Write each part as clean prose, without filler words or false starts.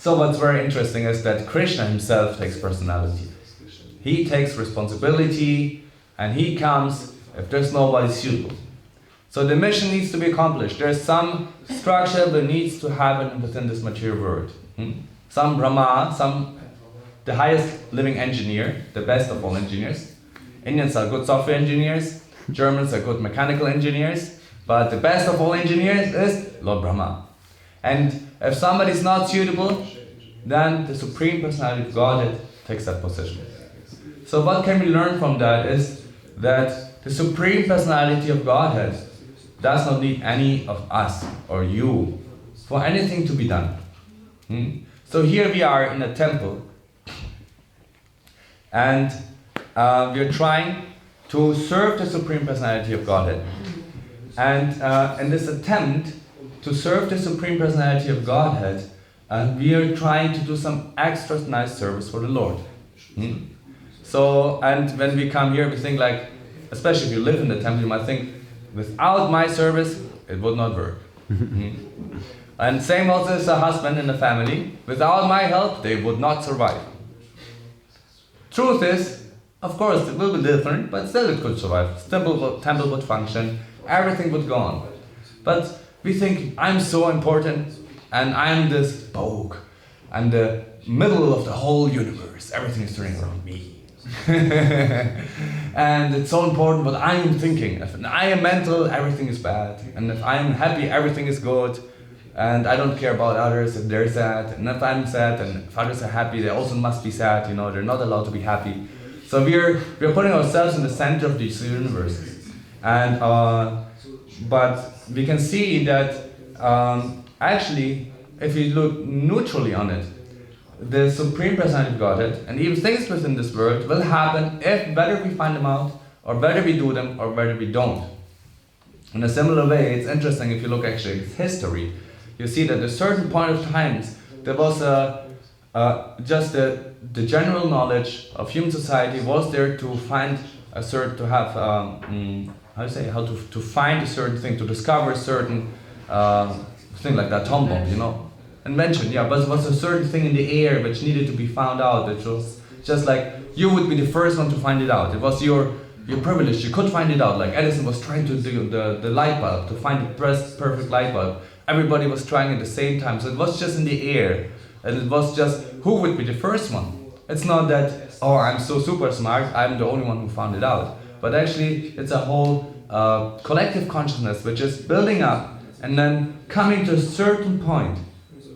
So what's very interesting is that Krishna himself takes personality. He takes responsibility and he comes if there's nobody suitable. So the mission needs to be accomplished. There's some structure that needs to happen within this material world. Some Brahma, the highest living engineer, the best of all engineers. Indians are good software engineers, Germans are good mechanical engineers, but the best of all engineers is Lord Brahma. And if somebody is not suitable, then the Supreme Personality of Godhead takes that position. So what can we learn from that is that the Supreme Personality of Godhead does not need any of us or you for anything to be done. So here we are in a temple, and we are trying to serve the Supreme Personality of Godhead. And in this attempt to serve the Supreme Personality of Godhead, we are trying to do some extra nice service for the Lord. So, and when we come here, we think like, especially if you live in the temple, you might think, without my service, it would not work. And same also as a husband in a family. Without my help, they would not survive. Truth is, of course, it will be different, but still it could survive. Temple would function, everything would go on. But we think, I'm so important, and I'm this Bog. I'm the middle of the whole universe. Everything is turning around me. And it's so important what I am thinking. If I am mental, everything is bad. And if I am happy, everything is good. And I don't care about others if they're sad. And if I'm sad and if others are happy, they also must be sad. You know, they're not allowed to be happy. So we're putting ourselves in the center of these universes. And but we can see that actually, if we look neutrally on it, the Supreme Personality of Godhead and even things within this world will happen if whether we find them out, or whether we do them, or whether we don't. In a similar way, it's interesting if you look actually at history, you see that at a certain point of times there was just the general knowledge of human society was there to find a certain, to have to find a certain thing, to discover a certain thing like the atom bomb, you know. Invention, yeah, but it was a certain thing in the air which needed to be found out. It was just like you would be the first one to find it out. It was your privilege. You could find it out. Like Edison was trying to do the light bulb, to find the perfect light bulb. Everybody was trying at the same time. So it was just in the air. And it was just who would be the first one. It's not that, oh, I'm so super smart, I'm the only one who found it out. But actually, it's a whole collective consciousness which is building up and then coming to a certain point.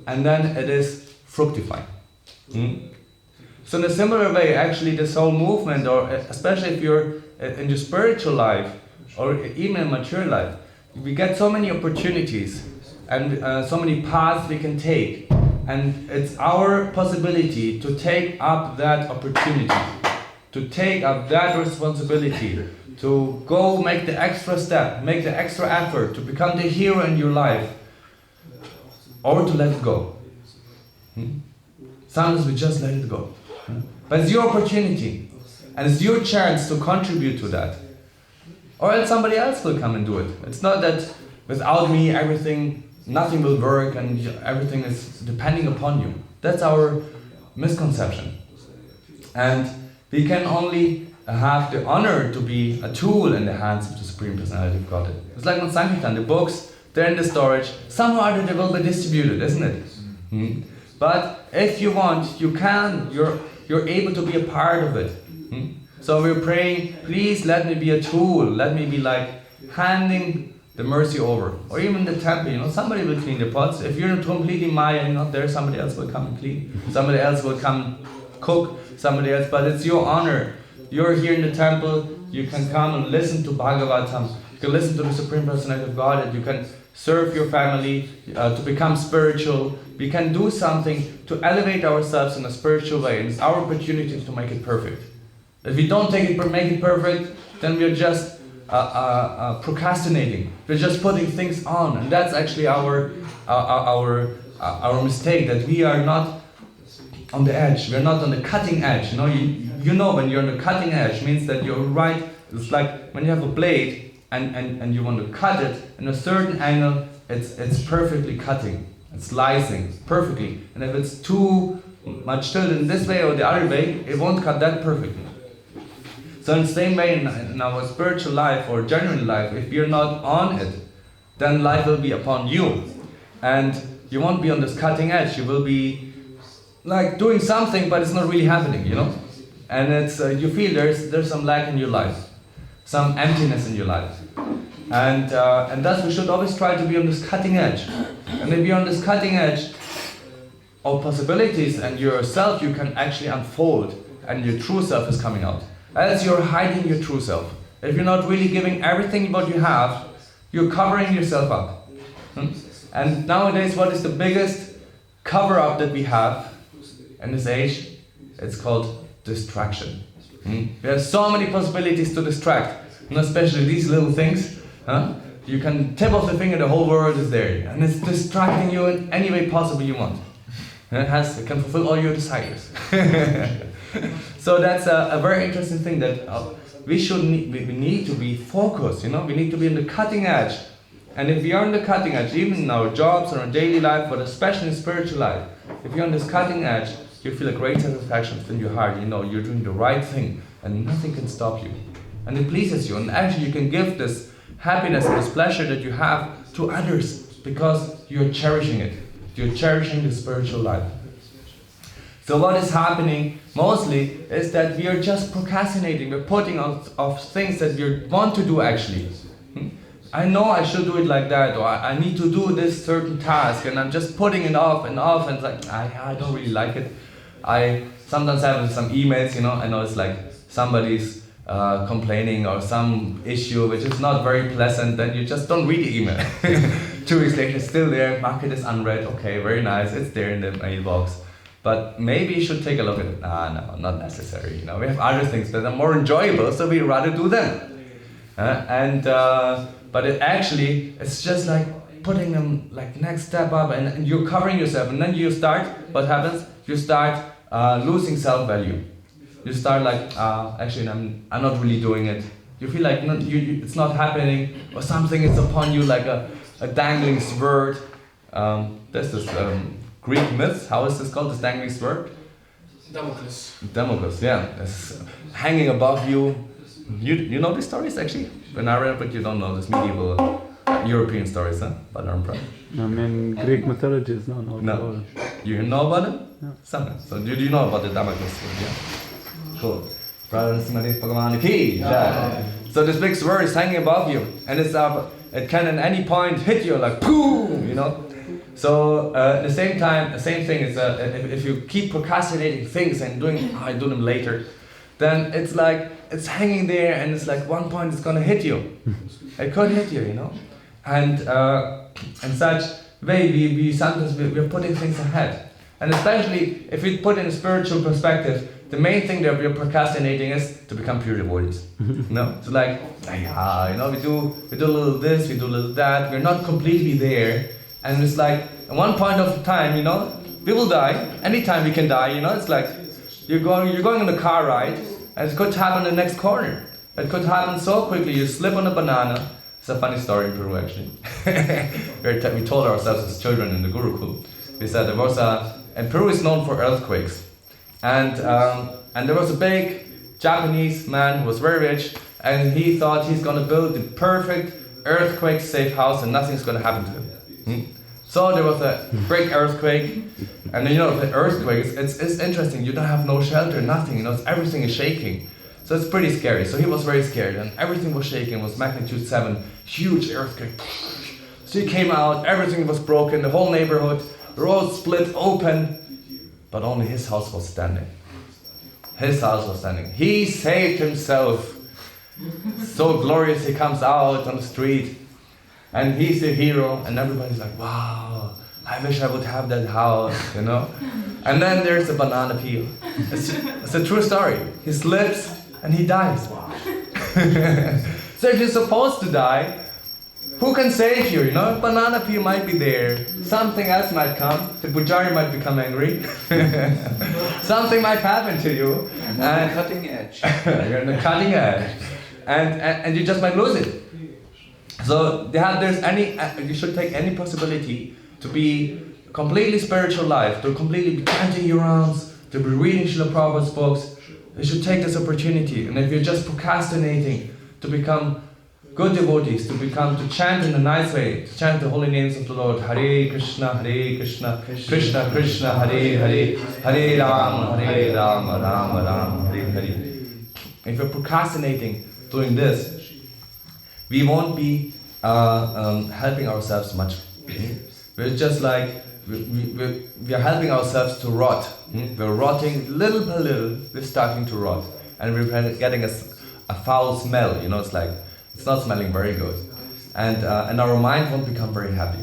And then it is fructifying. So in a similar way, actually this whole movement, or especially if you're in your spiritual life, or even in mature life, we get so many opportunities and so many paths we can take. And it's our possibility to take up that opportunity, to take up that responsibility, to go make the extra step, make the extra effort, to become the hero in your life, or to let it go. Sometimes we just let it go. But it's your opportunity, and it's your chance to contribute to that. Or else somebody else will come and do it. It's not that without me nothing will work and everything is depending upon you. That's our misconception. And we can only have the honor to be a tool in the hands of the Supreme Personality of Godhead. It's like on Sankirtan, the books, they're in the storage, somehow or other they will be distributed, isn't it? But if you want, you can, you're able to be a part of it. So we're praying, please let me be a tool, let me be like handing the mercy over. Or even the temple, you know, somebody will clean the pots. If you're completely Maya and not there, somebody else will come and clean. Somebody else will come cook, somebody else, but it's your honor. You're here in the temple, you can come and listen to Bhagavatam, you can listen to the Supreme Personality of Godhead, you can serve your family, to become spiritual. We can do something to elevate ourselves in a spiritual way, and it's our opportunity to make it perfect. If we don't make it perfect, then we're just procrastinating. We're just putting things on, and that's actually our mistake. That we are not on the edge. We're not on the cutting edge. You know when you're on the cutting edge means that you're right. It's like when you have a blade and you want to cut it in a certain angle. It's perfectly cutting. It's slicing perfectly. And if it's too much tilted in this way or the other way, it won't cut that perfectly. So in the same way in our spiritual life or genuine life, if you're not on it, then life will be upon you. And you won't be on this cutting edge. You will be like doing something, but it's not really happening, you know? And it's you feel there's some lack in your life, some emptiness in your life. And thus we should always try to be on this cutting edge. And if you're on this cutting edge of possibilities and yourself, you can actually unfold and your true self is coming out. Else you're hiding your true self. If you're not really giving everything what you have, you're covering yourself up. And nowadays, what is the biggest cover-up that we have in this age? It's called distraction. We have so many possibilities to distract, and especially these little things. You can tip off the finger, the whole world is there, and it's distracting you in any way possible you want. It can fulfill all your desires. So that's a very interesting thing that we need to be focused. You know, we need to be in the cutting edge. And if we are on the cutting edge, even in our jobs or our daily life, but especially in spiritual life, if you're on this cutting edge, you feel a great satisfaction within your heart. You know you're doing the right thing, and nothing can stop you, and it pleases you. And actually, you can give this happiness and this pleasure that you have to others because you're cherishing it. You're cherishing the spiritual life. So what is happening mostly is that we are just procrastinating. We're putting off things that we want to do actually. I know I should do it like that, or I need to do this certain task, and I'm just putting it off, and it's like, I don't really like it. I sometimes have some emails, you know, I know it's like somebody's complaining or some issue which is not very pleasant, then you just don't read the email. 2 weeks later, it's still there, mark it as unread, okay, very nice, it's there in the mailbox. But maybe you should take a look at it. No, not necessary, you know, we have other things that are more enjoyable, so we rather do them. But it's just like putting them like next step up, and you're covering yourself, and then you start, what happens? You start losing self-value. You start like, actually I'm not really doing it. You feel like it's not happening, or something is upon you like a dangling sword. There's this Greek myth, how is this called, this dangling sword? Damocles, yeah. It's hanging above you. You know these stories actually? When I read, but you don't know this medieval European stories, huh? But I'm proud. I mean, Greek mythology is not No. You know about it? Yeah. Something. So do you know about the Damocles sword? Yeah. Cool. So this big sword is hanging above you, and it can at any point hit you like boom, you know. So at the same time, the same thing is if you keep procrastinating things and I do them later, then it's like it's hanging there, and it's like one point it's gonna hit you. It could hit you, you know, and in such way we sometimes we're putting things ahead, and especially if we put in a spiritual perspective, the main thing that we're procrastinating is to become pure devotees. You know, it's like you know we do a little this, we do a little that, we're not completely there, and it's like at one point of time, you know, we will die. Anytime we can die, you know. It's like you're going on a car ride, and it could happen in the next corner. It could happen so quickly. You slip on a banana. It's a funny story in Peru actually. We told ourselves as children in the Gurukul. We said there was and Peru is known for earthquakes, and there was a big Japanese man who was very rich, and he thought he's gonna build the perfect earthquake-safe house, and nothing's gonna happen to him. So there was a big earthquake, and you know the earthquake it's interesting. You don't have no shelter, nothing. You know, everything is shaking, so it's pretty scary. So he was very scared, and everything was shaking. It was magnitude 7, huge earthquake. So he came out, everything was broken, the whole neighborhood, the road split open, but only his house was standing. His house was standing. He saved himself. So glorious, he comes out on the street. And he's the hero, and everybody's like, wow, I wish I would have that house, you know? And then there's a banana peel. It's a true story. He slips, and he dies. So if you're supposed to die, who can save you, you know? Banana peel might be there. Something else might come. The pujari might become angry. Something might happen to you. And on the cutting edge. You're on the cutting edge. And you just might lose it. So you should take any possibility to be completely spiritual life, to completely be chanting your rounds, to be reading Srila Prabhupada's books, you should take this opportunity. And if you're just procrastinating to become good devotees, to chant in a nice way, to chant the holy names of the Lord, Hare Krishna, Krishna Krishna, Hare Hare, Hare Rama, Rama Rama, Hare Hare. If you're procrastinating doing this, we won't be helping ourselves much. We're just like, we are helping ourselves to rot. We're rotting little by little, we're starting to rot. And we're getting a foul smell, it's like, it's not smelling very good. And our mind won't become very happy.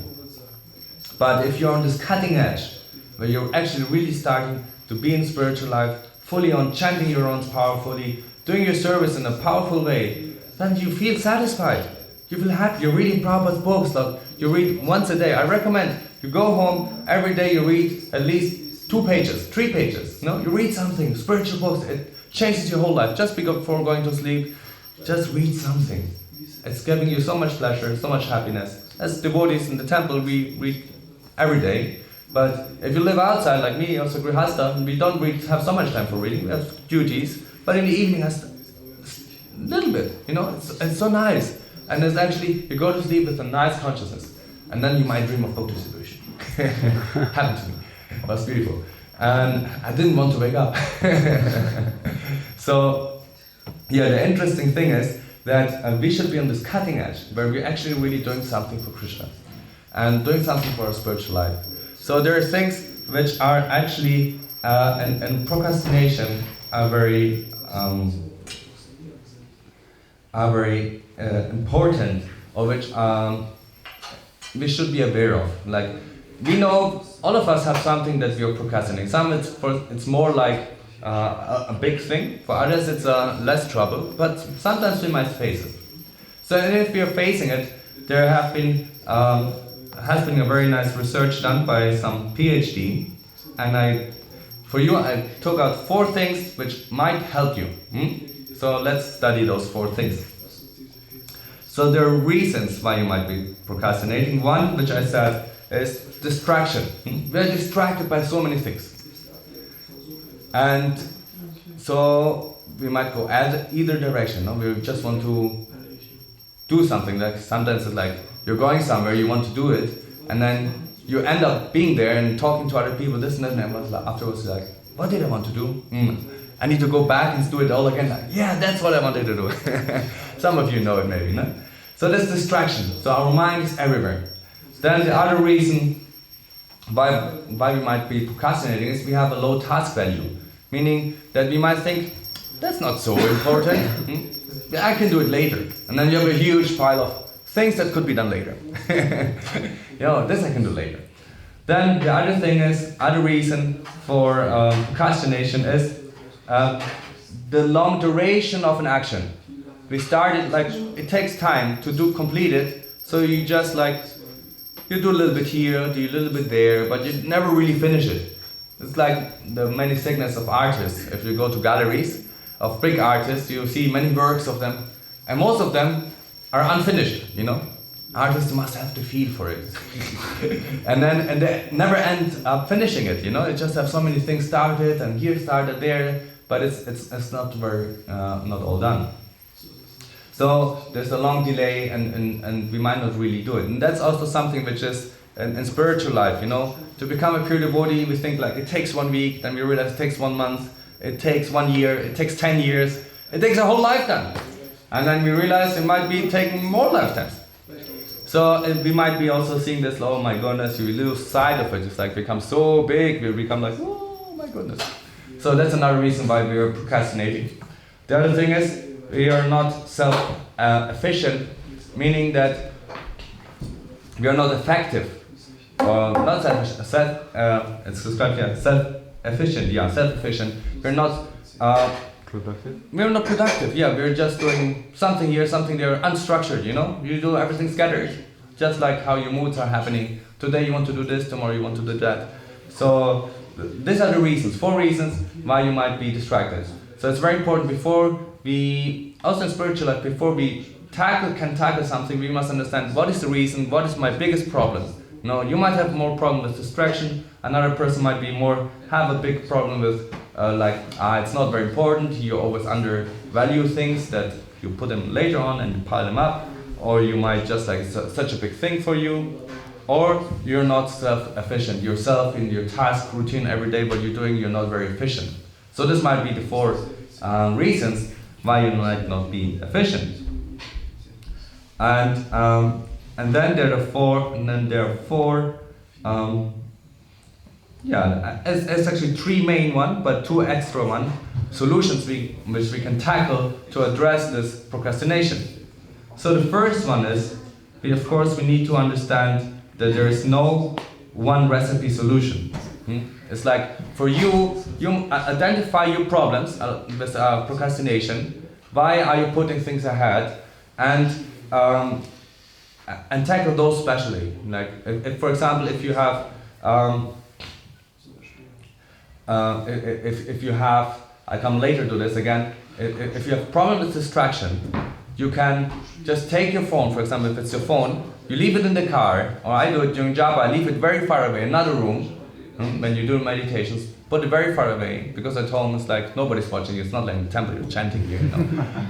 But if you're on this cutting edge, where you're actually really starting to be in spiritual life, fully on chanting your rounds powerfully, doing your service in a powerful way, then you feel satisfied. You feel happy. You're reading Prabhupada's books. Like you read once a day. I recommend you go home, every day you read at least 2 pages, 3 pages. You read something, spiritual books. It changes your whole life. Just before going to sleep, just read something. It's giving you so much pleasure, so much happiness. As devotees in the temple, we read every day. But if you live outside like me, also Grihasta, we don't have so much time for reading. We have duties. But in the evening, a little bit, it's so nice. And it's actually, you go to sleep with a nice consciousness. And then you might dream of book distribution. Happened to me. It was beautiful. And I didn't want to wake up. So, the interesting thing is that we should be on this cutting edge, where we're actually really doing something for Krishna. And doing something for our spiritual life. So there are things which are actually, and procrastination are very important, or which we should be aware of. Like, we know all of us have something that we are procrastinating. Some it's more like a big thing. For others it's less trouble, but sometimes we might face it. So if we are facing it, there has been a very nice research done by some PhD, and I took out 4 things which might help you. So let's study those 4 things. So there are reasons why you might be procrastinating. One, which I said, is distraction. We are distracted by so many things. And so we might go either direction. We just want to do something. Like sometimes it's like you're going somewhere, you want to do it, and then you end up being there and talking to other people, this and that, and afterwards you're like, what did I want to do? I need to go back and do it all again. Like, yeah, that's what I wanted to do. Some of you know it maybe, no? So that's distraction. So our mind is everywhere. Then the other reason why we might be procrastinating is we have a low task value. Meaning that we might think, that's not so important. I can do it later. And then you have a huge pile of things that could be done later. This I can do later. Then the other reason for procrastination is the long duration of an action. We started, it takes time to complete it, so you just you do a little bit here, do a little bit there, but you never really finish it. It's like the many sickness of artists. If you go to galleries of big artists, you see many works of them, and most of them are unfinished, Artists must have the feel for it. and they never end up finishing it, They just have so many things started, and here started there, but it's not not all done. So there's a long delay, and we might not really do it. And that's also something which is in spiritual life, To become a pure devotee, we think it takes 1 week, then we realize it takes 1 month, it takes 1 year, it takes 10 years, it takes a whole lifetime. And then we realize it might be taking more lifetimes. So we might be also seeing this, oh my goodness, you lose sight of it. It's become so big, we become oh my goodness. So that's another reason why we are procrastinating. The other thing is, we are not self-efficient, meaning that we are not effective. Not it's described here, self-efficient, self-efficient. We're not productive? We're not productive, we're just doing something here, something there, unstructured, You do everything scattered, just like how your moods are happening. Today you want to do this, tomorrow you want to do that. So these are the reasons, 4 reasons why you might be distracted. So it's very important also in spiritual life, before we can tackle something, we must understand what is the reason, what is my biggest problem No, you might have more problem with distraction. Another person might be have a big problem with it's not very important. You always undervalue things that you put them later on and pile them up, or you might just such a big thing for you, or you're not self-efficient yourself in your task routine every day. What you're doing, you're not very efficient. So this might be the 4 reasons why you might not be efficient. And then there are 4, and then there are 4. It's actually 3 main one, but 2 extra one solutions which we can tackle to address this procrastination. So the first one is, we need to understand that there is no one recipe solution. It's like for you identify your problems with procrastination. Why are you putting things ahead, and tackle those specially. Like if for example, if you have if you have, I come later to this again, if you have problem with distraction, you can just take your phone, for example, if it's your phone, you leave it in the car, or I do it during Java, I leave it very far away, another room, when you do meditations, put it very far away, because at home it's like nobody's watching you, it's not like in the temple you're chanting here,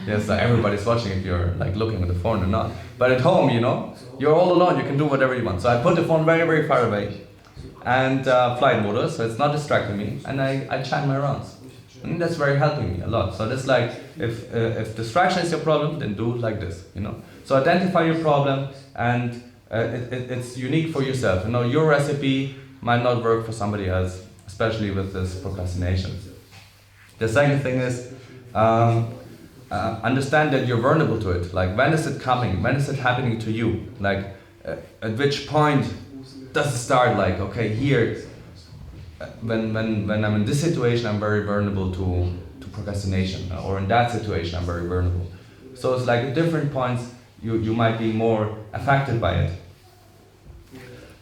Yes, everybody's watching if you're like looking at the phone or not. But at home, you're all alone, you can do whatever you want. So I put the phone very, very far away, and flight mode, so it's not distracting me, and I chant my rounds. And that's very helping me a lot. So that's like, if distraction is your problem, then do like this, So identify your problem, and it's unique for yourself. Your recipe might not work for somebody else, especially with this procrastination. The second thing is, understand that you're vulnerable to it. Like, when is it coming? When is it happening to you? Like, at which point does it start? Like, okay, here, when I'm in this situation, I'm very vulnerable to procrastination, or in that situation, I'm very vulnerable. So it's like at different points, you might be more affected by it.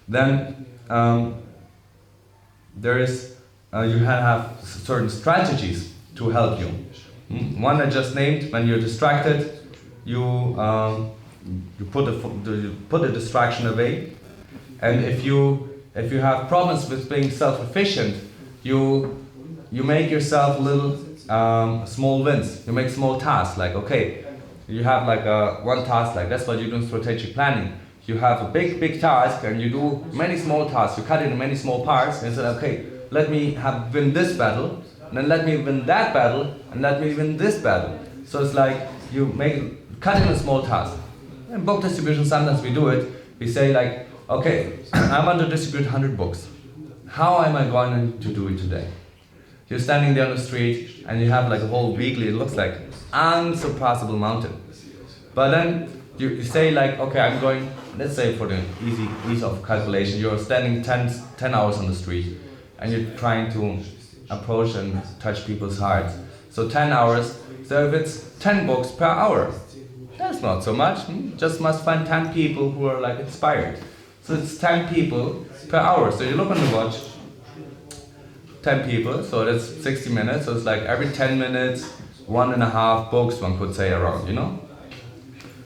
Then there is, you have certain strategies to help you. One I just named, when you're distracted, you put the distraction away, and if you have problems with being self-efficient, you make yourself little small wins. You make small tasks. Like, okay, you have like one task. Like, that's what you do in strategic planning. You have a big task, and you do many small tasks. You cut it into many small parts, and say, okay, let me win this battle, and then let me win that battle, and let me win this battle. So it's like you cut it into small tasks. In book distribution, sometimes we do it. We say like, okay, I want to distribute 100 books. How am I going to do it today? You're standing there on the street, and you have like a whole weekly, it looks like unsurpassable mountain. But then you say like, okay, I'm going, let's say for the ease of calculation, you're standing 10 hours on the street, and you're trying to approach and touch people's hearts. So 10 hours, so if it's 10 books per hour, that's not so much. Just must find 10 people who are like inspired. So it's 10 people per hour. So you look on the watch, 10 people, so that's 60 minutes. So it's like every 10 minutes, 1.5 books, one could say, around,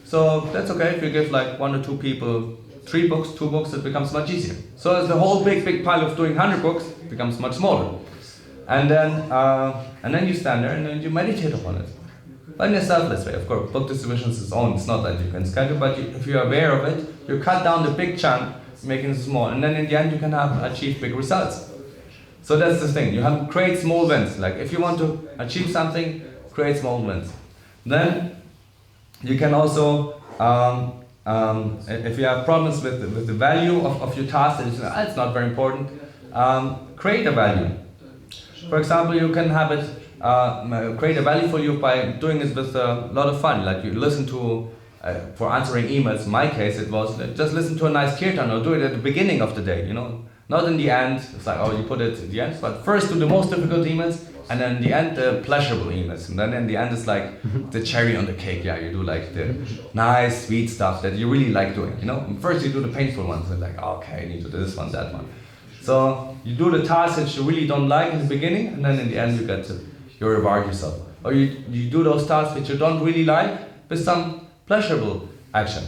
So that's okay if you give like 1 or 2 people 3 books, 2 books, it becomes much easier. So the whole big pile of doing 100 books becomes much smaller. And then you stand there and then you meditate upon it. But in a selfless way, of course. Book distribution is its own. It's not that you can schedule, but if you're aware of it, you cut down the big chunk, making it small, and then in the end you can achieve big results. So that's the thing. You have to create small wins. Like if you want to achieve something, create small wins. Then you can also, if you have problems with the value of your task, and you say, it's not very important, create a value. For example, you can have it create a value for you by doing it with a lot of fun. Like you listen to, for answering emails, in my case it was, just listen to a nice kirtan or do it at the beginning of the day, Not in the end, it's like, oh, you put it at the end, but first do the most difficult emails, and then in the end, the pleasurable emails. And then in the end, it's like the cherry on the cake. Yeah, you do like the nice, sweet stuff that you really like doing, First you do the painful ones, and like, okay, I need to do this one, that one. So you do the tasks that you really don't like in the beginning, and then in the end, you reward yourself. Or you do those tasks that you don't really like with some pleasurable action.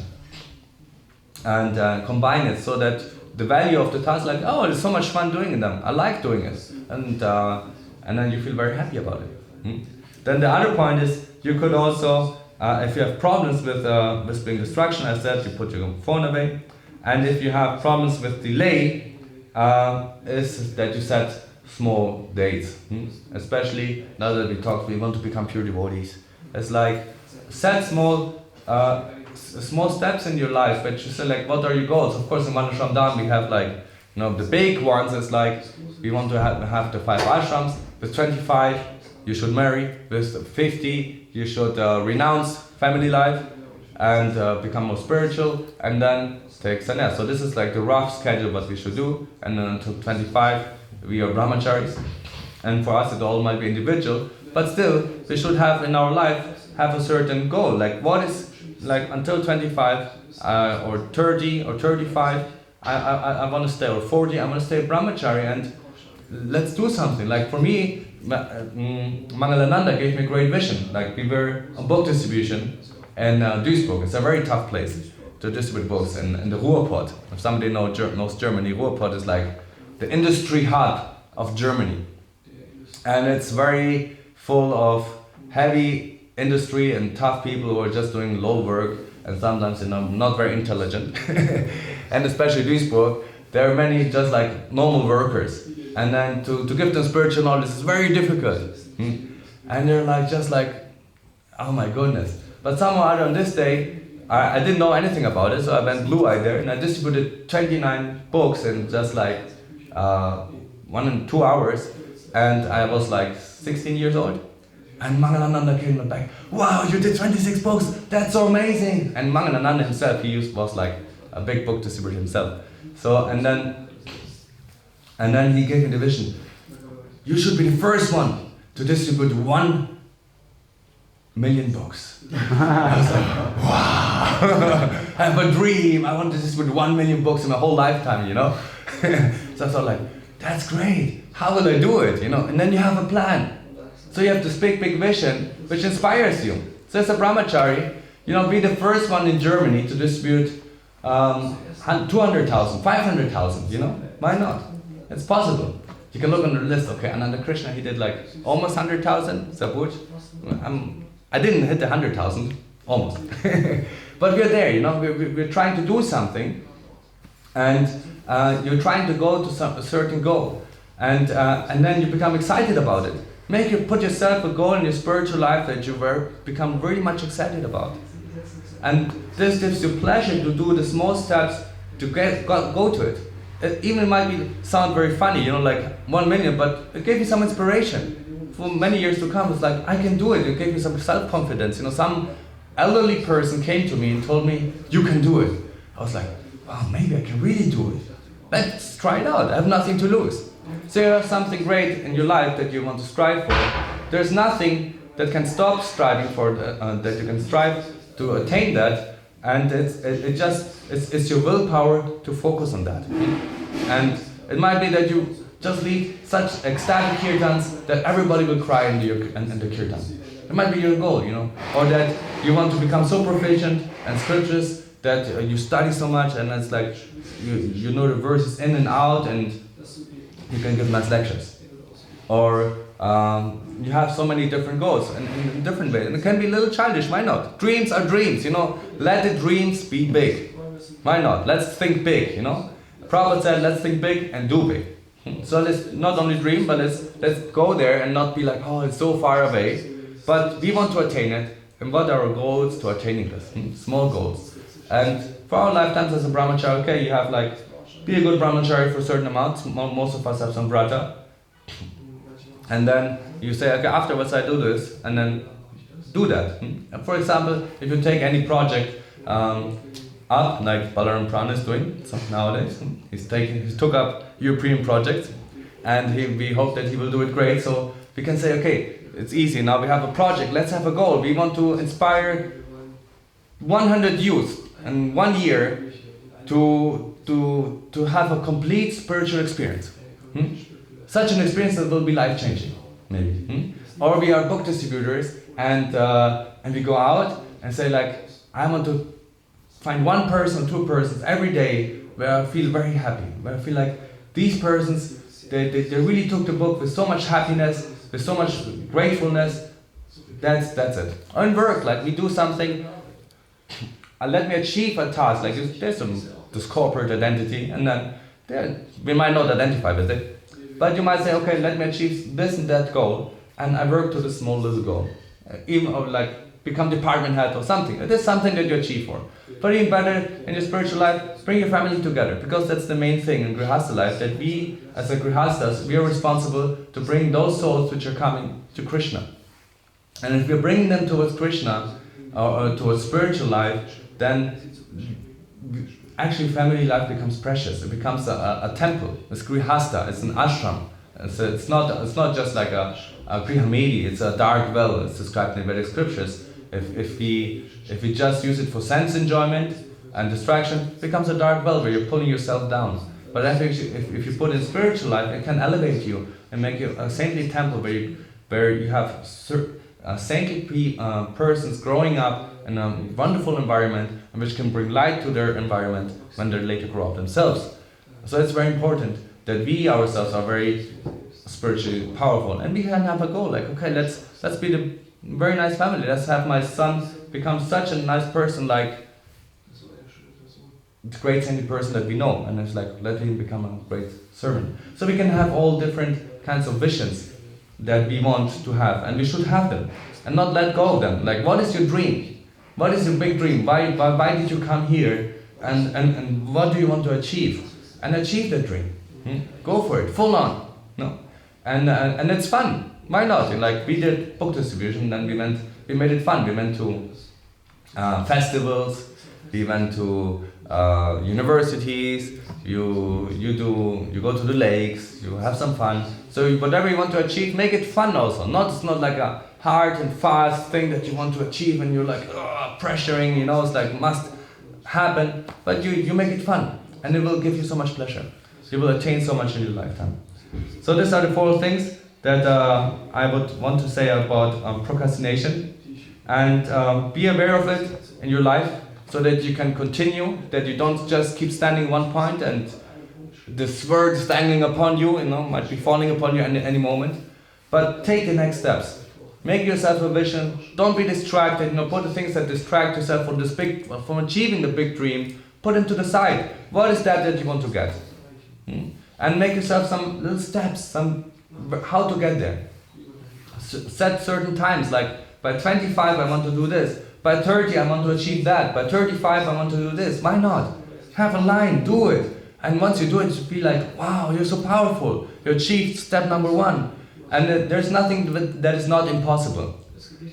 And combine it so that the value of the task, like, oh, it's so much fun doing them. I like doing it, and then you feel very happy about it. Then the other point is you could also, if you have problems with being distraction, as I said, you put your phone away, and if you have problems with delay, is that you set small dates. Especially now that we want to become pure devotees. It's like set small steps in your life, but you say like, what are your goals? Of course, in Maharaj Ramdan we have like, the big ones. It's like we want to have the 5 ashrams. With 25, you should marry. With 50, you should renounce family life and become more spiritual, and then take sannyas. So this is like the rough schedule what we should do, and then until 25 we are brahmacharis, and for us it all might be individual, but still we should have in our life have a certain goal, like what is, like until 25 or 30 or 35 I want to stay, or 40 I want to stay brahmachari, and let's do something. Like for me, Mangalananda gave me a great vision. Like we were on book distribution in Duisburg. It's a very tough place to distribute books in the Ruhrpott. If somebody knows Germany, Ruhrpott is like the industry hub of Germany, and it's very full of heavy industry and tough people who are just doing low work, and sometimes not very intelligent. And especially Duisburg, there are many just like normal workers, and then to give them spiritual knowledge is very difficult. And they're like just like, oh my goodness. But somehow on this day, I didn't know anything about it, so I went blue-eyed there and I distributed 29 books in just like 1 and 2 hours, and I was like 16 years old. And Mangalananda came back, wow, you did 26 books, that's so amazing! And Mangalananda himself, was like a big book distributor himself. So, and then he gave me the vision, you should be the first one to distribute 1 million books. I was like, wow, I have a dream, I want to distribute 1 million books in my whole lifetime, So I thought like, that's great, how will I do it, And then you have a plan. So you have this big vision which inspires you. So as a brahmachari, be the first one in Germany to distribute 200,000, 500,000, why not? It's possible. You can look on the list, okay, Ananda Krishna, he did like almost 100,000, Sabuj. I didn't hit the 100,000, almost. But we're there, we're trying to do something, and you're trying to go to a certain goal, and then you become excited about it. Put yourself a goal in your spiritual life that you become very much excited about. And this gives you pleasure to do the small steps to go to it. Even it might sound very funny, like 1 million, but it gave you some inspiration. For many years to come, it's like, I can do it. It gave me some self-confidence. Some elderly person came to me and told me, you can do it. I was like, wow, maybe I can really do it. Let's try it out. I have nothing to lose. So you have something great in your life that you want to strive for. There's nothing that can stop striving for that you can strive to attain that, and it's your willpower to focus on that. And it might be that you just lead such ecstatic kirtans that everybody will cry in the kirtan. It might be your goal, or that you want to become so proficient and scriptures that you study so much, and it's like you know the verses in and out, and you can give nice lectures. Or you have so many different goals in different ways. And it can be a little childish, why not? Dreams are dreams, let the dreams be big. Why not? Let's think big, Prabhupada said, let's think big and do big. So let's not only dream, but let's go there and not be like, oh, it's so far away. But we want to attain it. And what are our goals to attaining this? Small goals. And for our lifetimes as a brahmachari, okay, you have like, be a good brahmachari for a certain amount. Most of us have some vrata. And then you say, okay, afterwards I do this, and then do that. For example, if you take any project up, like Balaram Prana is doing nowadays, he took up European projects, and we hope that he will do it great. So we can say, okay, it's easy, now we have a project, let's have a goal. We want to inspire 100 youth in 1 year to have a complete spiritual experience. Such an experience that will be life-changing, maybe. Or we are book distributors, and we go out and say like, I want to find 1 person, 2 persons every day where I feel very happy, where I feel like these persons, they really took the book with so much happiness, with so much gratefulness. That's it. Or in work, like we do something, let me achieve a task, like there's this corporate identity, and then we might not identify with it, but you might say, okay, let me achieve this and that goal, and I work to this small little goal, even or like become department head or something. It is something that you achieve for. But even better in your spiritual life, bring your family together, because that's the main thing in Grihastha life, that we as a Grihasthas, we are responsible to bring those souls which are coming to Krishna. And if we're bringing them towards Krishna or towards spiritual life, then actually family life becomes precious. It becomes a temple. It's Grihastha, it's an ashram. It's not just like a Grihamedi, it's a dark well, it's described in the Vedic scriptures. If we just use it for sense enjoyment and distraction, it becomes a dark well where you're pulling yourself down. But if you put in spiritual life, it can elevate you and make you a saintly temple where you have saintly persons growing up in a wonderful environment, and which can bring light to their environment when they later grow up themselves. So it's very important that we ourselves are very spiritually powerful, and we can have a goal like, okay, let's be the very nice family. Let's have my son become such a nice person, like the great saintly person that we know, and it's like, let him become a great servant. So we can have all different kinds of visions that we want to have, and we should have them and not let go of them. Like, what is your dream? What is your big dream? Why did you come here, and what do you want to achieve? And achieve that dream. Go for it, full on. No, and it's fun. Why not? Like, we did book distribution, then we made it fun. We went to festivals, we went to universities. You go to the lakes, you have some fun. So whatever you want to achieve, make it fun also. It's not like a hard and fast thing that you want to achieve and you're like pressuring, it's like must happen. But you make it fun, and it will give you so much pleasure. You will attain so much in your lifetime. So these are the 4 things that I would want to say about procrastination, and be aware of it in your life, so that you can continue, that you don't just keep standing one point and the sword is dangling upon you, might be falling upon you any moment. But take the next steps. Make yourself a vision. Don't be distracted. Put the things that distract yourself from achieving the big dream. Put them to the side. What is that you want to get? And make yourself some little steps, how to get there. Set certain times, like by 25 I want to do this. By 30 I want to achieve that. By 35 I want to do this. Why not? Have a line, do it. And once you do it, you feel like, wow, you're so powerful. You achieved step number 1. And there's nothing that is not impossible.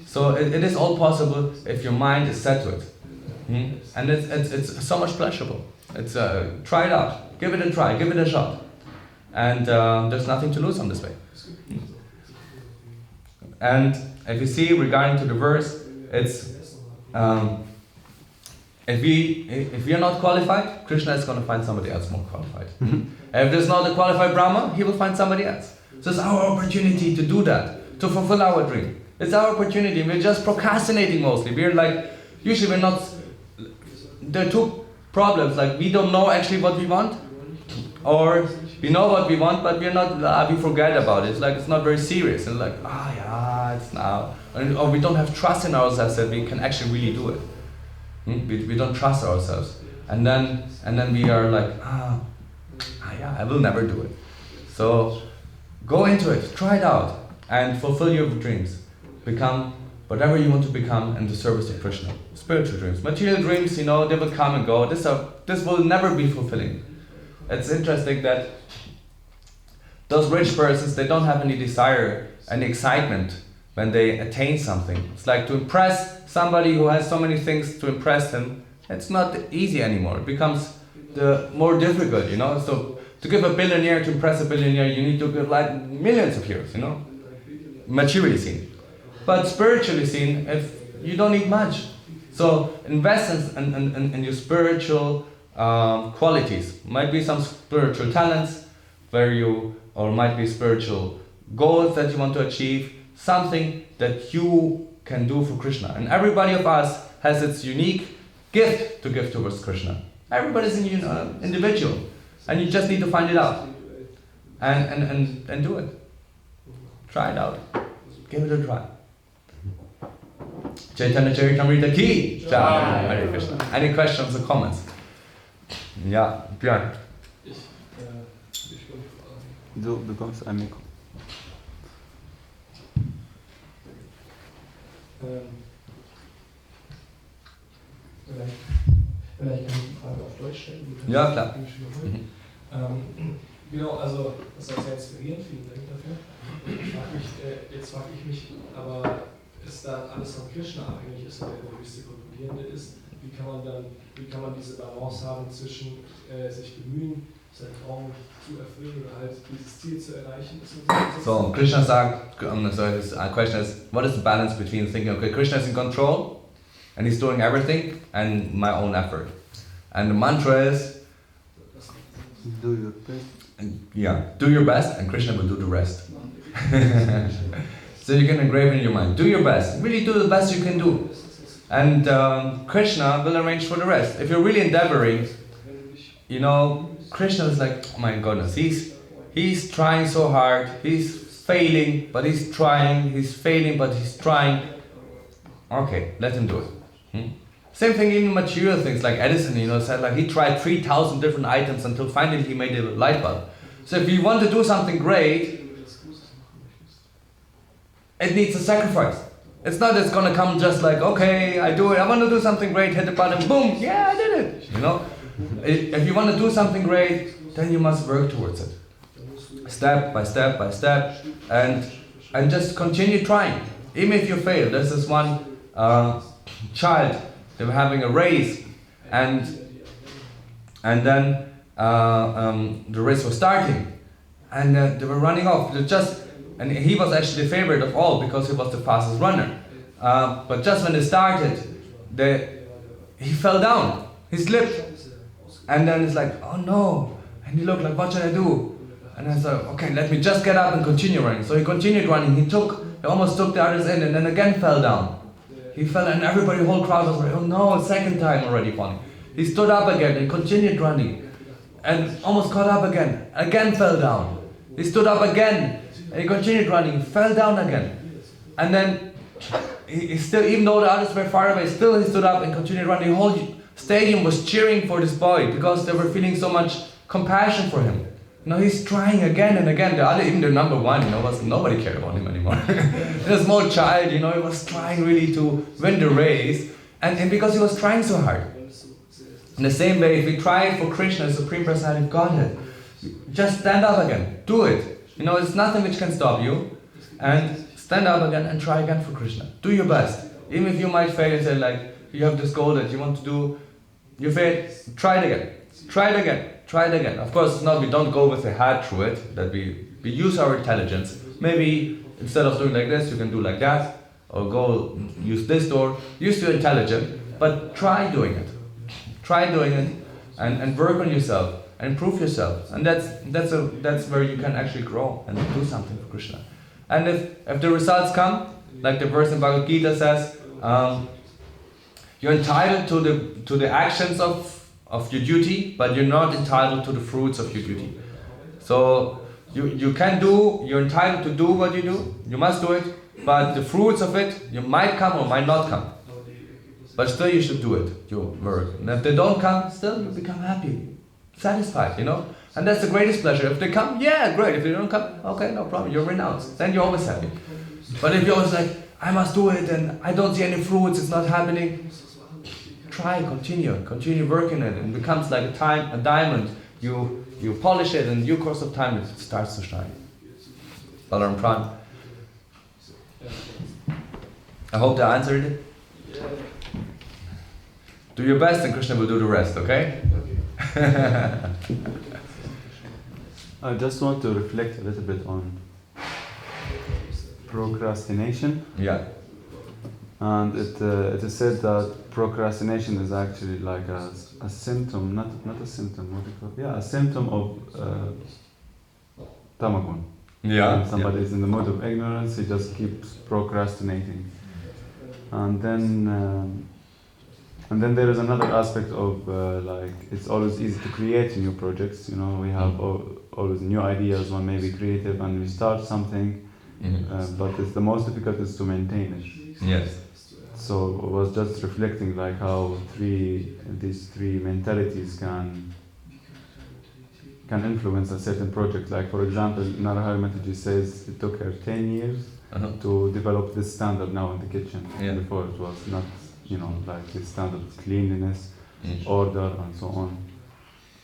So it is all possible if your mind is set to it. And it's so much pleasurable. It's try it out. Give it a try. Give it a shot. And there's nothing to lose on this way. And if you see, regarding to the verse, it's if we are not qualified, Krishna is going to find somebody else more qualified. If there's not a qualified Brahma, he will find somebody else. So it's our opportunity to do that, to fulfill our dream. It's our opportunity. We're just procrastinating mostly. We're like, usually we're not, there are 2 problems, like we don't know actually what we want, or we know what we want, but we're not, we forget about it. It's like, it's not very serious. It's like, yeah, it's now. Or we don't have trust in ourselves that we can actually really do it. We don't trust ourselves. And then we are like, yeah, I will never do it. So go into it, try it out, and fulfill your dreams. Become whatever you want to become in the service of Krishna. Spiritual dreams. Material dreams, they will come and go. This will never be fulfilling. It's interesting that those rich persons, they don't have any desire, any excitement when they attain something. It's like to impress somebody who has so many things to impress him, it's not easy anymore. It becomes more difficult, So to give a billionaire, to impress a billionaire, you need to give like millions of years, Materially seen. But spiritually seen, if you don't need much. So invest in your spiritual qualities. Might be some spiritual talents or might be spiritual goals that you want to achieve. Something that you can do for Krishna. And everybody of us has its unique gift to give towards Krishna. Everybody's an individual, and you just need to find it out, and do it. Try it out. Give it a try. Chaitanya Charitamrita ki Jai. Hare Krishna. Any questions or comments? Ja, Björn. Du bekommst ein Mikro. Vielleicht kann ich die Frage auf Deutsch stellen. Ja, klar. Genau, also das war sehr inspirierend, vielen Dank dafür. Jetzt frage ich mich, aber ist da alles von Krishna abhängig ist, der der höchste Kontrollierende ist, wie kann man diese Balance haben zwischen sich bemühen, seinen Traum zu erfüllen oder halt dieses Ziel zu erreichen? So, Krishna sagt, so his question is, what is the balance between thinking, okay, Krishna is in control, and he's doing everything, and my own effort. And the mantra is, Do your best. do your best, and Krishna will do the rest. So you can engrave it in your mind. Do your best. Really do the best you can do. And Krishna will arrange for the rest. If you're really endeavoring, Krishna is like, oh my goodness, he's trying so hard, he's failing, but he's trying, he's failing, but he's trying. Okay, let him do it. Same thing in material things, like Edison, said like he tried 3,000 different items until finally he made a light bulb. So if you want to do something great, it needs a sacrifice. It's not it's gonna come just like, okay, I do it, I want to do something great, hit the button, boom, yeah, I did it. If you want to do something great, then you must work towards it. Step by step by step, and just continue trying. Even if you fail. There's this one child, they were having a race, and then the race was starting, and they were running off. And he was actually the favorite of all because he was the fastest runner. But just when they started, he fell down. He slipped. And then it's like, oh no. And he looked like, what should I do? And I said, okay, let me just get up and continue running. So he continued running. He almost took the others in and then again fell down. He fell and everybody, the whole crowd was like, oh no, second time already falling. He stood up again and continued running. And almost caught up again. Again fell down. He stood up again. And he continued running, fell down again. And then, he still, even though the others were far away, still he stood up and continued running. The whole stadium was cheering for this boy because they were feeling so much compassion for him. He's trying again and again. Even the number one, nobody cared about him anymore. A small child, he was trying really to win the race. And because he was trying so hard. In the same way, if we try for Krishna, the Supreme Personality of Godhead, just stand up again, do it. It's nothing which can stop you. And stand up again and try again for Krishna. Do your best. Even if you might fail and say like, you have this goal that you want to do, you fail, try it again. Try it again. Try it again. Of course, we don't go with the head through it, that we use our intelligence. Maybe instead of doing like this, you can do like that, or go use this door. Use your intelligence, but try doing it. Try doing it and work on yourself. And improve yourself, and that's where you can actually grow and do something for Krishna. And if the results come, like the verse in Bhagavad Gita says, you're entitled to the actions of your duty, but you're not entitled to the fruits of your duty. So you're entitled to do what you do, you must do it, but the fruits of it, you might come or might not come. But still you should do it, your work. And if they don't come, still you become happy. Satisfied, and that's the greatest pleasure. If they come, yeah, great. If they don't come, okay, no problem, you're renounced. Then you're always happy. But if you're always like, I must do it and I don't see any fruits, it's not happening, try, continue working it, and it becomes like a diamond. You polish it, and in due course of time it starts to shine. Balaram Pran. I hope that answered it. Do your best and Krishna will do the rest, okay? I just want to reflect a little bit on procrastination. Yeah. And it is said that procrastination is actually like a symptom, not a symptom, what do you call it? Yeah, a symptom of tamagun. Yeah. When somebody is in the mood of ignorance, he just keeps procrastinating. And then And then there is another aspect of like it's always easy to create new projects. You know, we have always new ideas. One may be creative, and we start something, but it's the most difficult is to maintain it. Yes. So I was just reflecting like how these three mentalities can influence a certain project. Like for example, Narahari Mataji says it took her 10 years to develop this standard now in the kitchen. Yeah. Before it was not, you know, like this standard of cleanliness, order, and so on.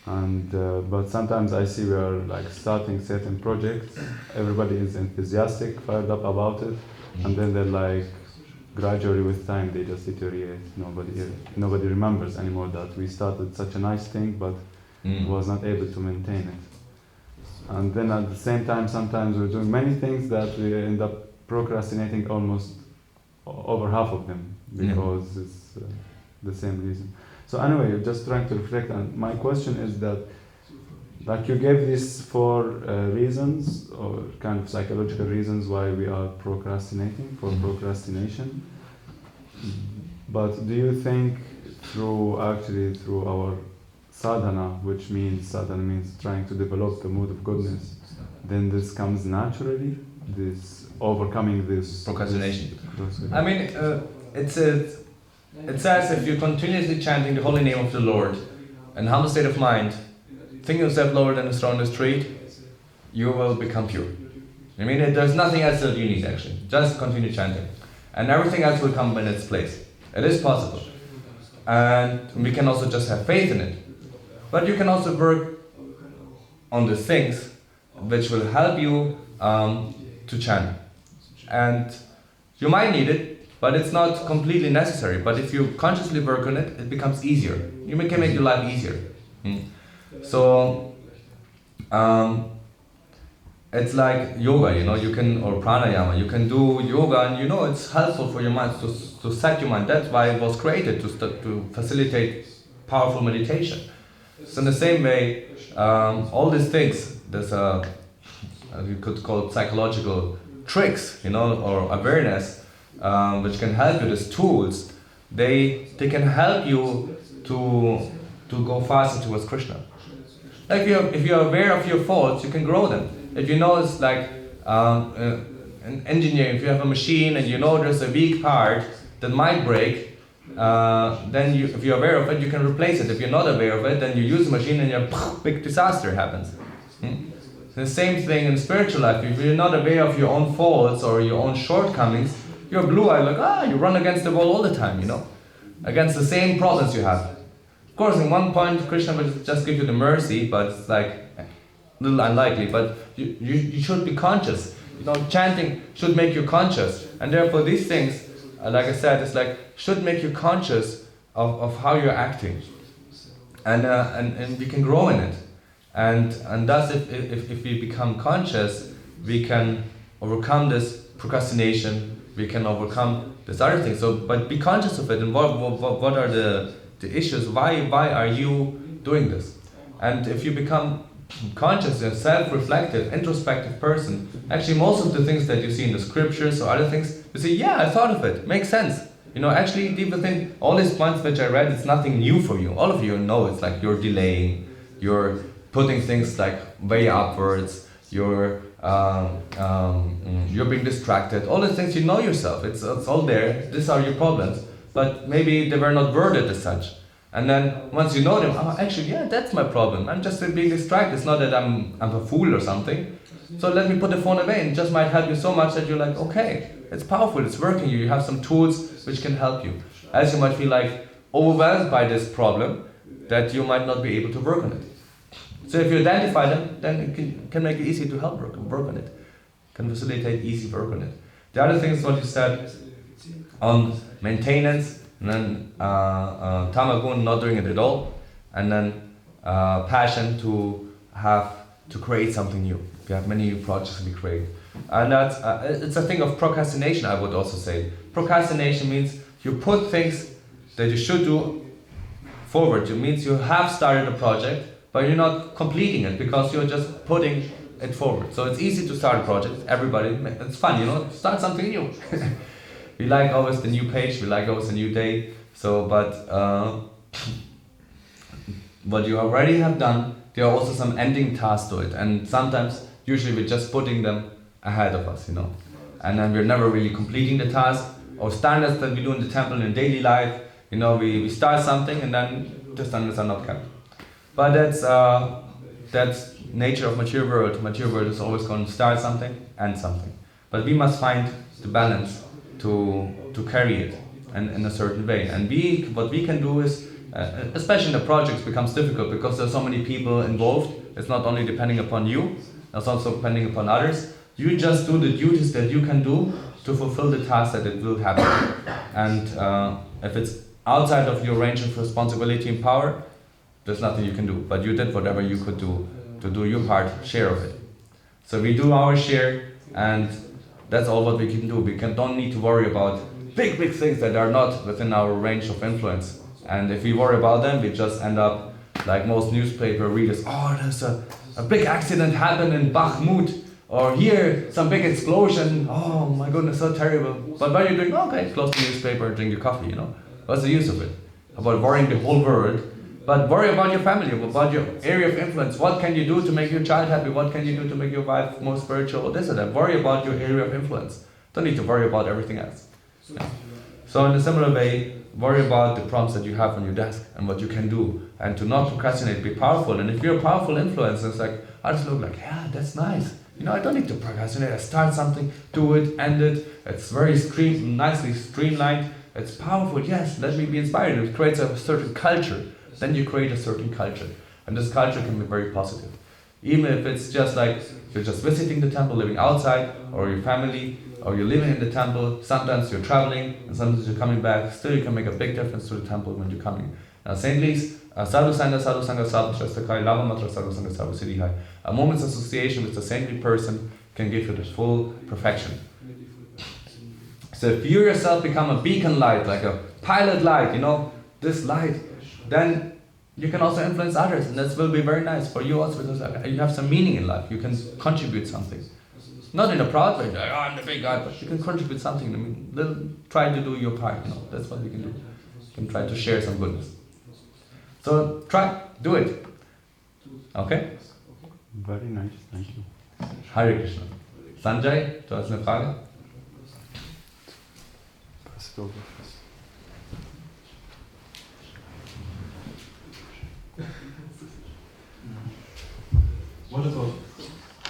And but sometimes I see we are like starting certain projects. Everybody is enthusiastic, fired up about it, and then they're like gradually with time they just deteriorate. Nobody remembers anymore that we started such a nice thing, but was not able to maintain it. And then at the same time, sometimes we're doing many things that we end up procrastinating almost over half of them because it's the same reason. So anyway, just trying to reflect, and my question is that, like you gave these 4 reasons, or kind of psychological reasons why we are procrastinating, for procrastination. But do you think through our sadhana, which means trying to develop the mood of goodness, then this comes naturally, this overcoming this procrastination? I mean, it says if you're continuously chanting the holy name of the Lord in humble state of mind, think yourself lower than the straw on the street, you will become pure. I mean, there's nothing else that you need actually. Just continue chanting, and everything else will come in its place. It is possible, and we can also just have faith in it. But you can also work on the things which will help you to chant. And you might need it, but it's not completely necessary. But if you consciously work on it, it becomes easier. You can make your life easier. So it's like yoga, you know, or pranayama. You can do yoga, and it's helpful for your mind to set your mind. That's why it was created, to facilitate powerful meditation. So in the same way, all these things, there's you could call it psychological tricks, or awareness, which can help you. These tools, they can help you to go faster towards Krishna. Like if you're aware of your faults, you can grow them. If you know it's like in engineering, if you have a machine and you know there's a weak part that might break, then if you're aware of it, you can replace it. If you're not aware of it, then you use the machine and a big disaster happens. The same thing in spiritual life. If you're not aware of your own faults or your own shortcomings, you're blue-eyed, like, you run against the wall all the time, against the same problems you have. Of course, in one point, Krishna will just give you the mercy, but it's like a little unlikely. But you should be conscious. Chanting should make you conscious, and therefore these things, like I said, it's like should make you conscious of how you're acting, and we can grow in it, and thus if we become conscious, we can overcome this procrastination. We can overcome this other thing. So, but be conscious of it, and what are the issues? Why are you doing this? And if you become conscious, a self-reflective, introspective person, actually most of the things that you see in the scriptures or other things, you say, yeah, I thought of it, makes sense. Actually people think all these points which I read, it's nothing new for you. All of you know it's like you're delaying, you're putting things like way upwards, you're being distracted. All these things, you know yourself, it's all there, these are your problems, but maybe they were not worded as such. And then once you know them, actually, yeah, that's my problem. I'm just being distracted. It's not that I'm a fool or something. So let me put the phone away, and it just might help you so much that you're like, okay, it's powerful, it's working. You have some tools which can help you. Else you might feel like overwhelmed by this problem that you might not be able to work on it. So if you identify them, then it can make it easy to help work on it. Can facilitate easy work on it. The other thing is what you said on maintenance. And then tamagun, not doing it at all, and then passion to create something new. We have many new projects we create, and that's it's a thing of procrastination. I would also say procrastination means you put things that you should do forward. It means you have started a project, but you're not completing it because you're just putting it forward. So it's easy to start a project. Everybody, it's fun, start something new. We like always the new page, we like always a new day. So, but what you already have done, there are also some ending tasks to it, and sometimes, usually we're just putting them ahead of us, and then we're never really completing the task, or standards that we do in the temple in daily life, we start something and then the standards are not kept. But that's nature of mature world. Mature world is always going to start something, end something. But we must find the balance to carry it in a certain way. And what we can do is, especially in the projects, becomes difficult because there's so many people involved. It's not only depending upon you, it's also depending upon others. You just do the duties that you can do to fulfill the task that it will happen. And if it's outside of your range of responsibility and power, there's nothing you can do. But you did whatever you could do to do your part, share of it. So we do our share, and that's all what we can do. We don't need to worry about big things that are not within our range of influence. And if we worry about them, we just end up like most newspaper readers. Oh, there's a big accident happened in Bakhmut. Or here, some big explosion. Oh my goodness, so terrible. But what are you doing? Okay, close the newspaper, drink your coffee, What's the use of it? About worrying the whole world. But worry about your family, about your area of influence. What can you do to make your child happy? What can you do to make your wife more spiritual? This or that. Worry about your area of influence. Don't need to worry about everything else. So in a similar way, worry about the prompts that you have on your desk and what you can do. And to not procrastinate, be powerful. And if you're a powerful influence, it's like, I just look like, yeah, that's nice. I don't need to procrastinate. I start something, do it, end it. It's very nicely streamlined. It's powerful. Yes, let me be inspired. It creates a certain culture. Then you create a certain culture. And this culture can be very positive. Even if it's just like you're just visiting the temple, living outside, or your family, or you're living in the temple. Sometimes you're traveling, and sometimes you're coming back. Still, you can make a big difference to the temple when you're coming. Saintlies, sadhu sangha, sadhu shastakai, lava matra sadhu sangha, sadhu siddhihai. A moment's association with the saintly person can give you the full perfection. So if you yourself become a beacon light, like a pilot light, this light, then you can also influence others, and this will be very nice for you also, because you have some meaning in life. You can contribute something. Not in a proud way, like, oh, I'm the big guy, but you can contribute something. Try to do your part, That's what we can do. You can try to share some goodness. So try, do it. Okay? Very nice, thank you. Hare Krishna. Sanjay, du hast eine Frage? Pass it over. What about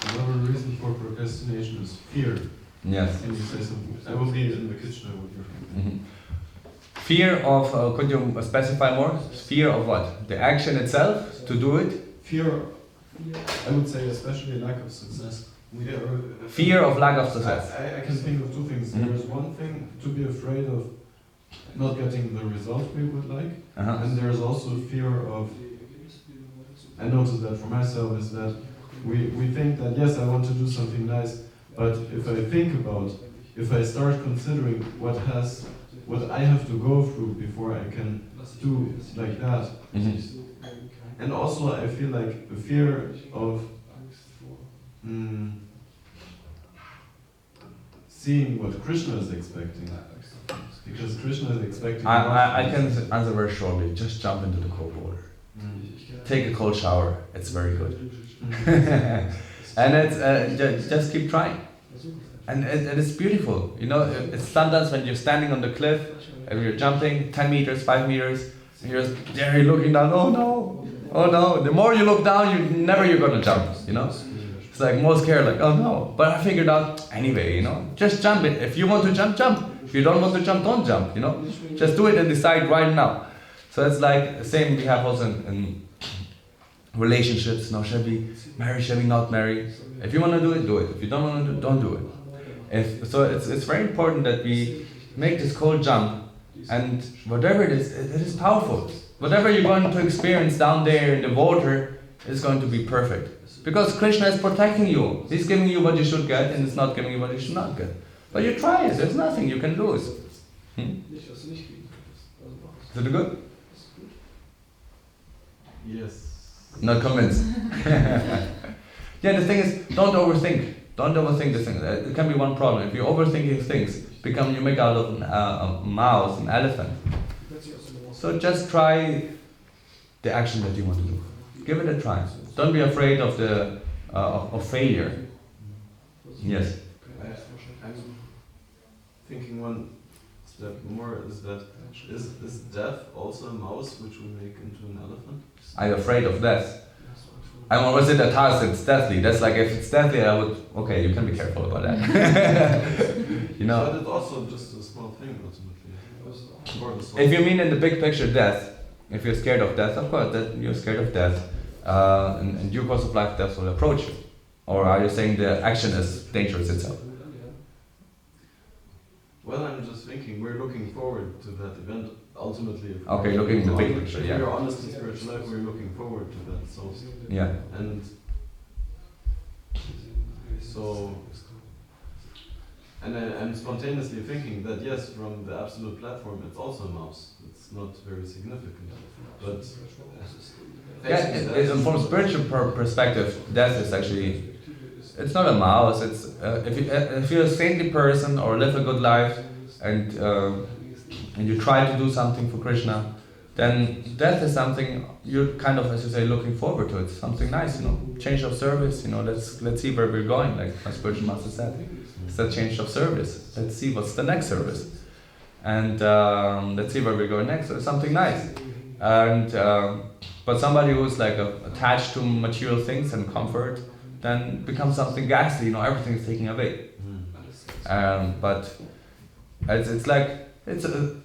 another reason for procrastination is fear? Yes. Can you say something? I will be in the kitchen with your friend. Fear of, could you specify more? Fear of what? The action itself, to do it? Fear, I would say especially lack of success. Fear of lack of success. I can think of two things. There is one thing to be afraid of not getting the result we would like, and there is also fear of, I noticed that for myself, is that we think that yes, I want to do something nice, but if I start considering what I have to go through before I can do like that, and also I feel like the fear of seeing what Krishna is expecting, because Krishna is expecting. I can answer very shortly. Just jump into the cold water. Take a cold shower. It's very good. And it's just keep trying. And it's beautiful. It's sometimes when you're standing on the cliff and you're jumping 10 meters, 5 meters, and you're just there, you're looking down. Oh no. The more you look down, you're gonna jump. It's like more scared, like, oh no. But I figured out anyway. Just jump it. If you want to jump, jump. If you don't want to jump, don't jump. Just do it and decide right now. So it's like the same we have also in relationships. Shall we marry? Shall we not marry? If you want to do it, do it. If you don't want to do it, don't do it. So it's very important that we make this cold jump, and whatever it is powerful. Whatever you're going to experience down there in the water is going to be perfect. Because Krishna is protecting you. He's giving you what you should get, and it's not giving you what you should not get. But you try it. There's nothing you can lose. Is it good? Yes. Not convinced. Yeah, the thing is, don't overthink. Don't overthink this thing. It can be one problem. If you're overthinking things, you make out of a mouse, an elephant. So just try the action that you want to do. Give it a try. Don't be afraid of the of failure. Yes. I'm thinking one step more is that is death also a mouse which we make into an elephant? I'm afraid of death. I'm always in that house, it's deathly. That's like, if it's deathly, I would, okay, you can be careful about that. You know? But it's also just a small thing ultimately. If you mean in the big picture death, if you're scared of death, of course, that you're scared of death, and in due course of life, death will approach you. Or are you saying the action is dangerous itself? Well, I'm just thinking, we're looking forward to that event ultimately. Okay, looking in the big picture, yeah. If we're honest in spiritual life, we're looking forward to that. So, yeah. And so, and I'm spontaneously thinking that yes, from the absolute platform, it's also a mouse. It's not very significant, but yeah, from a spiritual perspective, death is actually, it's not a mouse. It's if you're a saintly person or live a good life, and you try to do something for Krishna, then death is something you're kind of, as you say, looking forward to. It's something nice, you know, change of service. You know, let's see where we're going. Like my spiritual master said, it's a change of service. Let's see what's the next service, and let's see where we're going next. So it's something nice, and but somebody who's like attached to material things and comfort, then becomes something ghastly. You know, everything is taken away. But it's like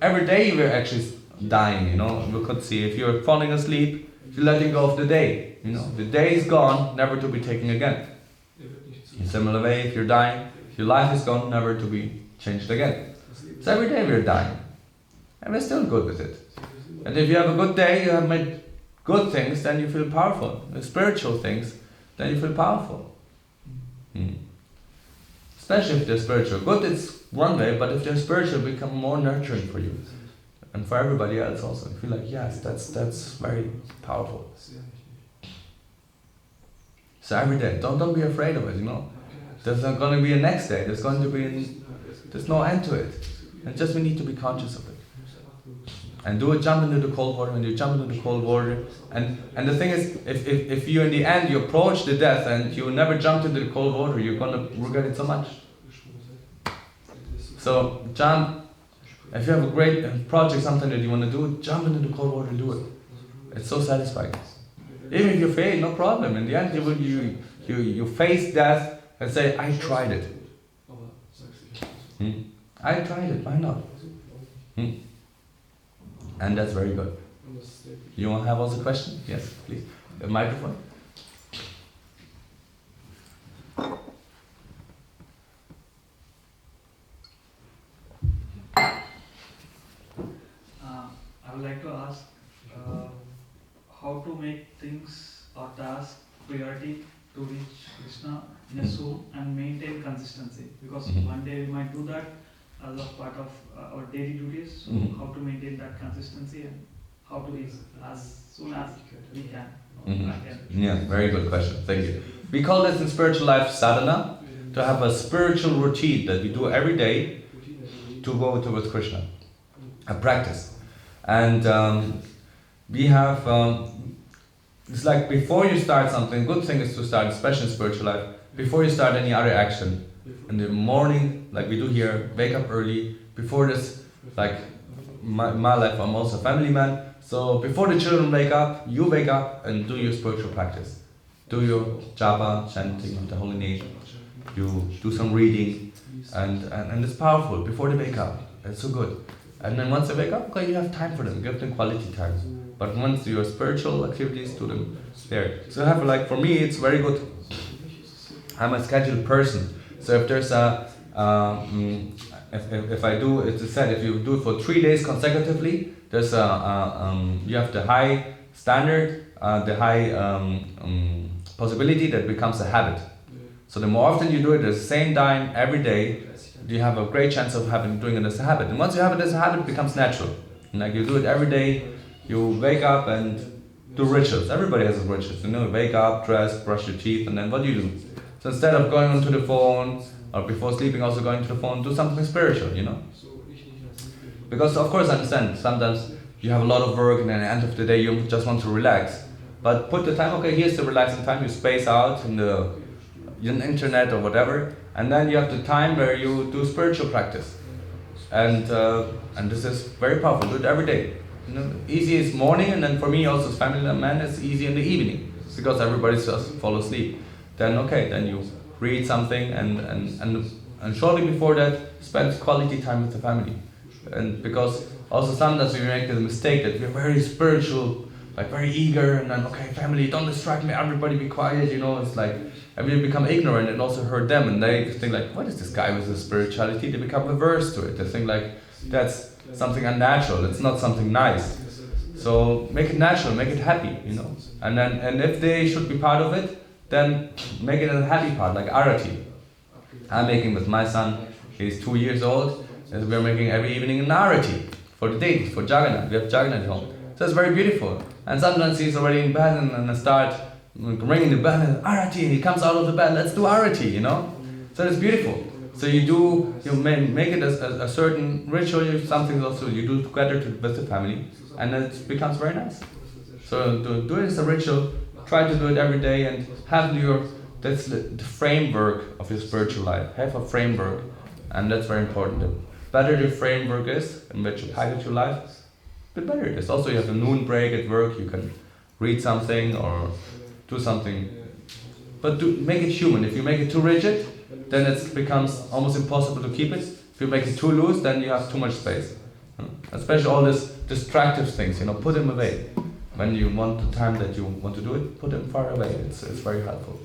every day we're actually dying. You know, we could see if you're falling asleep, you're letting go of the day. You know, the day is gone, never to be taken again. In a similar way, if you're dying, your life is gone, never to be changed again. So every day we're dying, and we're still good with it. And if you have a good day, you have made good things, then you feel powerful. The spiritual things, then you feel powerful. Especially if they're spiritual. Good, it's one way, but if they're spiritual, become more nurturing for you. And for everybody else also. You feel like, yes, that's very powerful. So every day, don't be afraid of it, you know. There's not going to be a next day. There's going to be, there's no end to it. And just we need to be conscious of it. And do a jump into the cold water. When you jump into the cold water, and the thing is, if you in the end you approach the death and you never jump into the cold water, you're gonna regret it so much. So jump. If you have a great project, something that you want to do, jump into the cold water and do it. It's so satisfying. Even if you fail, no problem. In the end, you face death and say, I tried it. I tried it. Why not? And that's very good. You want to have also a question? Yes, please. A microphone. I would like to ask how to make things or tasks priority to reach Krishna in a soul and maintain consistency. Because one day we might do that as a part of our daily duties. So how to maintain that consistency and how to reach as soon as we can. Yeah, very good question. Thank you. We call this in spiritual life sadhana, to have a spiritual routine that we do every day to go towards Krishna, a practice. And we have, it's like before you start something, good thing is to start, especially in spiritual life, before you start any other action, in the morning, like we do here, wake up early. Before this, like my life, I'm also a family man. So before the children wake up, you wake up and do your spiritual practice. Do your japa, chanting of the holy name. You do some reading, and it's powerful before they wake up. It's so good. And then once they wake up, okay, you have time for them. Give them quality time. But once your spiritual activities, do them there. So have like, for me, it's very good. I'm a scheduled person. So if there's a, if I do, it's said, if you do it for 3 days consecutively, there's you have the high standard, the high possibility that becomes a habit. So the more often you do it at the same time every day, you have a great chance of doing it as a habit. And once you have it as a habit, it becomes natural. Like you do it every day, you wake up and do rituals. Everybody has rituals. You know, wake up, dress, brush your teeth, and then what do you do? So instead of going onto the phone, or before sleeping also going to the phone, do something spiritual, you know? Because of course I understand, sometimes you have a lot of work and then at the end of the day you just want to relax. But put the time, okay, here's the relaxing time, you space out in the internet or whatever, and then you have the time where you do spiritual practice. And this is very powerful, do it every day. You know, easy is morning, and then for me also as family man, it's easy in the evening, because everybody just fall asleep. Then okay, then you read something and shortly before that, spend quality time with the family. And because also sometimes we make the mistake that we're very spiritual, like very eager, and then okay, family, don't distract me, everybody be quiet, you know, it's like, and we become ignorant and also hurt them, and they think like, what is this guy with his spirituality? They become averse to it. They think like, that's something unnatural, it's not something nice. So make it natural, make it happy, you know. And if they should be part of it, then make it a happy part, like arati. I'm making with my son, he's 2 years old, and we're making every evening an arati for the deities, for Jagannath. We have Jagannath at home. So it's very beautiful. And sometimes he's already in bed and I start ringing the bell and arati, and he comes out of the bed, let's do arati, you know. So it's beautiful. So you make it a certain ritual, something also you do together with the family, and it becomes very nice. So do it as a ritual, try to do it every day, and have that's the framework of your spiritual life. Have a framework, and that's very important. The better the framework is in which you package your life, the better it is. Also you have a noon break at work, you can read something or do something. But make it human. If you make it too rigid, then it becomes almost impossible to keep it. If you make it too loose, then you have too much space. Especially all these distractive things, you know, put them away. When you want the time that you want to do it, put them far away. It's very helpful.